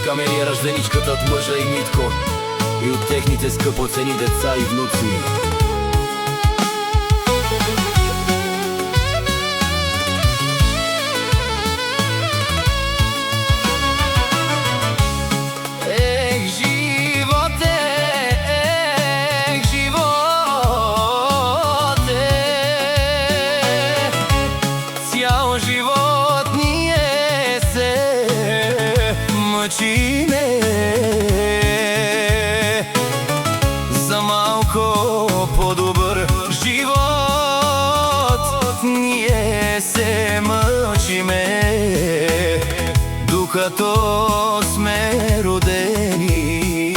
Камелия, рожденичката от мъжа и Митко, и от техните скъпоцени деца и внуци. Мъчиме за малко по-добър живот, ние се мъчиме, докато сме родени.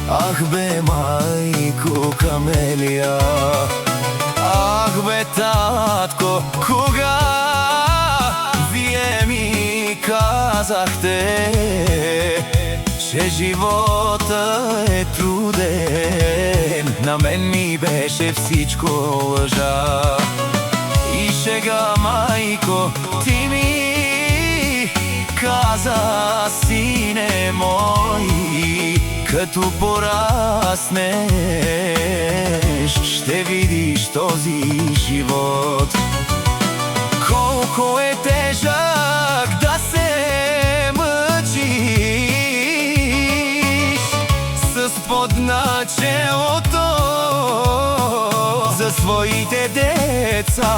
Ах бе, майко Камелия, ах бе, татко, кога вие ми казахте, че живота е труден? На мен ми беше всичко лъжа и шега, майко. Ти ми каза, сине мой, като пораснеш, ще видиш този живот. Колко е тежък да се мъчиш с под началото за своите деца.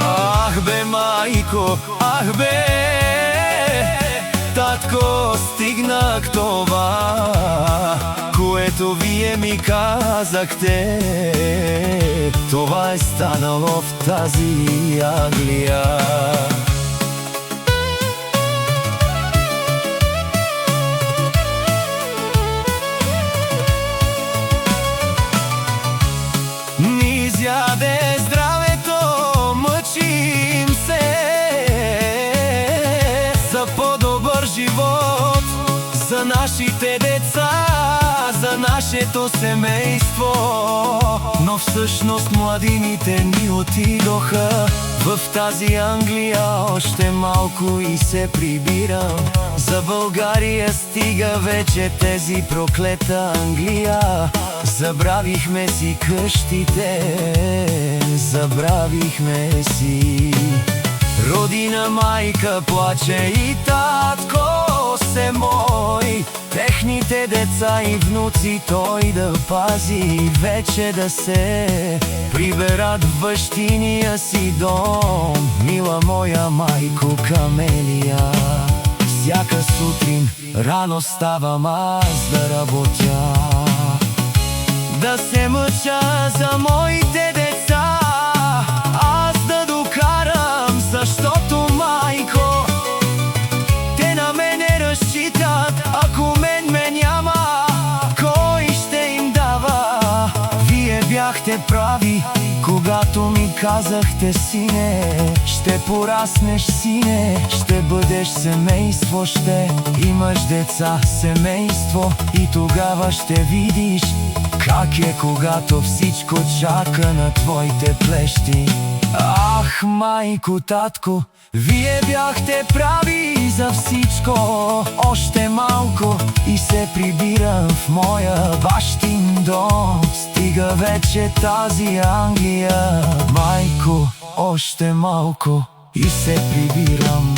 Ах бе, майко, ах бе, татко, стигнах това, което вие ми казахте. Това е станало в тази Англия. Ни изяде здравето, мъчим се за по-добър живот, за нашите деца, за нашето семейство. Но всъщност младините ни отидоха в тази Англия. Още малко и се прибирам, за България стига вече тези проклета Англия. Забравихме си къщите, забравихме си родина, майка плаче и татко се мой. Техните деца и внуци той да пази, вече да се приберат в бащиния си дом. Мила моя майко Камелия, всяка сутрин рано ставам аз да работя, да се мъча за моите деца, аз да докарам, защото, майко, те на мене разчитат. Ако мен ме няма, кой ще им дава? Вие бяхте прави, когато ми казахте, сине, ще пораснеш, сине, ще бъдеш семейство, ще имаш деца, семейство, и тогава ще видиш как е, когато всичко чака на твоите плещи. Ах, майко, татко, вие бяхте прави за всичко. Още малко и се прибирам в моя бащин дом. Стига вече тази Англия, майко, още малко и се прибирам.